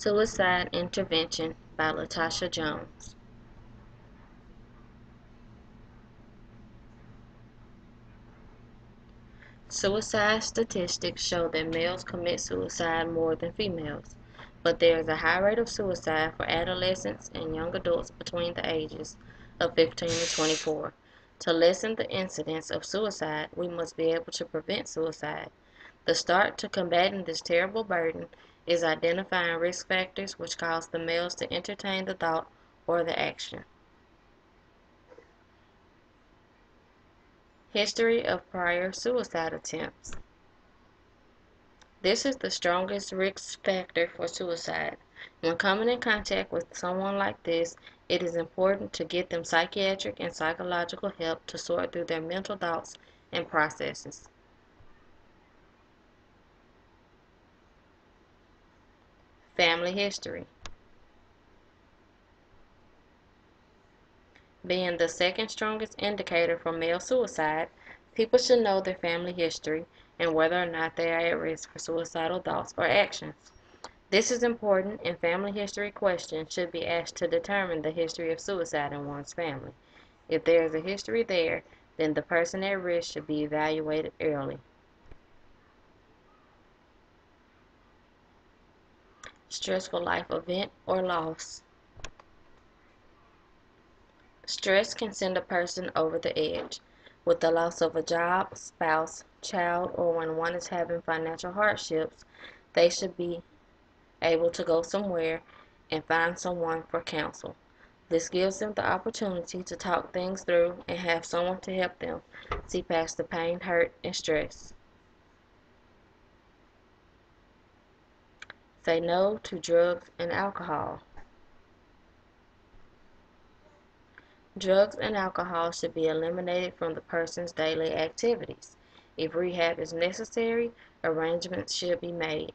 Suicide Intervention by Latasha Jones. Suicide statistics show that males commit suicide more than females, but there is a high rate of suicide for adolescents and young adults between the ages of 15 to 24. To lessen the incidence of suicide, we must be able to prevent suicide. The start to combating this terrible burden is identifying risk factors which cause the males to entertain the thought or the action. History of prior suicide attempts. This is the strongest risk factor for suicide. When coming in contact with someone like this, it is important to get them psychiatric and psychological help to sort through their mental thoughts and processes. Family history. Being the second strongest indicator for male suicide, people should know their family history and whether or not they are at risk for suicidal thoughts or actions. This is important, and family history questions should be asked to determine the history of suicide in one's family. If there is a history there, then the person at risk should be evaluated early. Stressful life event or loss. Stress can send a person over the edge. With the loss of a job, spouse, child, or when one is having financial hardships, they should be able to go somewhere and find someone for counsel. This gives them the opportunity to talk things through and have someone to help them see past the pain, hurt, and stress. Say no to drugs and alcohol. Drugs and alcohol should be eliminated from the person's daily activities. If rehab is necessary, arrangements should be made.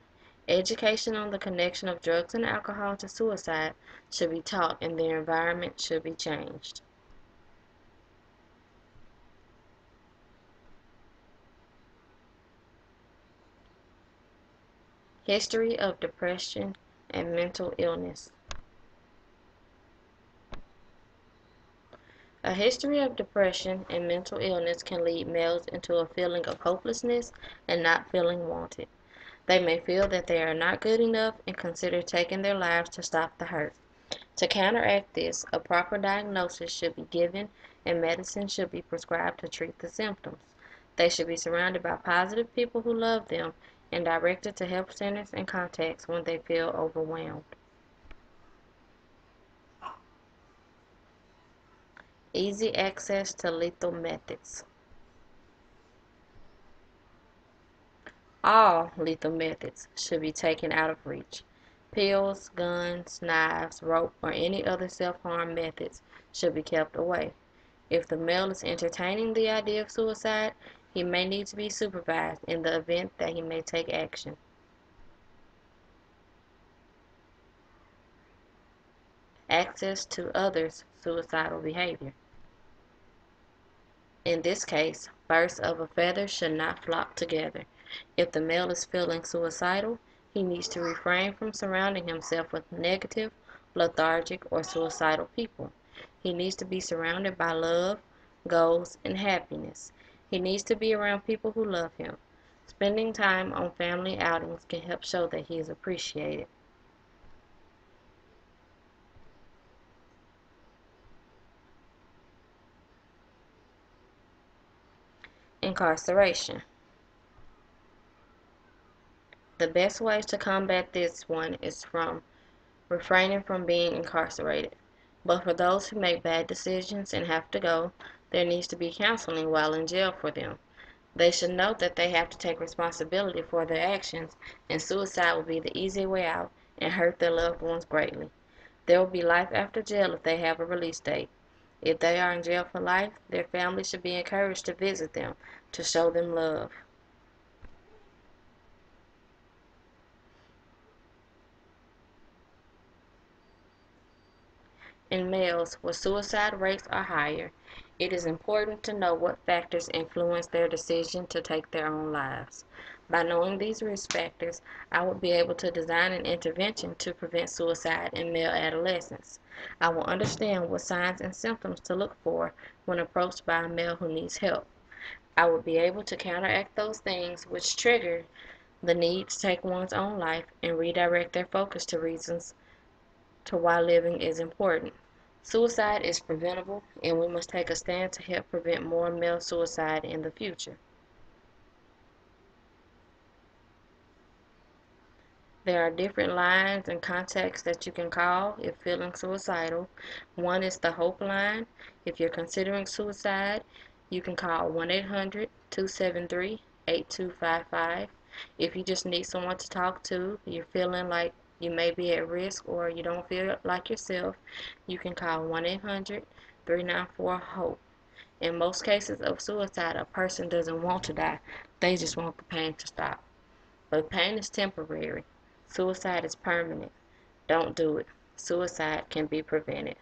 Education on the connection of drugs and alcohol to suicide should be taught, and their environment should be changed. History of depression and mental illness. A history of depression and mental illness can lead males into a feeling of hopelessness and not feeling wanted. They may feel that they are not good enough and consider taking their lives to stop the hurt. To counteract this, a proper diagnosis should be given and medicine should be prescribed to treat the symptoms. They should be surrounded by positive people who love them and directed to help centers and contacts when they feel overwhelmed. Easy access to lethal methods. All lethal methods should be taken out of reach. Pills, guns, knives, rope, or any other self-harm methods should be kept away. If the male is entertaining the idea of suicide, he may need to be supervised in the event that he may take action. Access to others' suicidal behavior. In this case, birds of a feather should not flock together. If the male is feeling suicidal, he needs to refrain from surrounding himself with negative, lethargic, or suicidal people. He needs to be surrounded by love, goals, and happiness. He needs to be around people who love him. Spending time on family outings can help show that he is appreciated. Incarceration. The best ways to combat this one is from refraining from being incarcerated. But for those who make bad decisions and have to go, there needs to be counseling while in jail for them. They should know that they have to take responsibility for their actions, and suicide will be the easy way out and hurt their loved ones greatly. There will be life after jail if they have a release date. If they are in jail for life, their family should be encouraged to visit them to show them love. In males, where suicide rates are higher, It is important to know what factors influence their decision to take their own lives. By knowing these risk factors, I will be able to design an intervention to prevent suicide in male adolescents. I will understand what signs and symptoms to look for when approached by a male who needs help. I will be able to counteract those things which trigger the need to take one's own life and redirect their focus to reasons to why living is important. Suicide is preventable, and we must take a stand to help prevent more male suicide in the future. There are different lines and contacts that you can call if feeling suicidal. One is the Hope line. If you're considering suicide, you can call 1-800-273-8255. If you just need someone to talk to, you're feeling like you may be at risk or you don't feel like yourself, you can call 1-800-394-HOPE. In most cases of suicide, a person doesn't want to die, they just want the pain to stop. But pain is temporary. Suicide is permanent. Don't do it. Suicide can be prevented.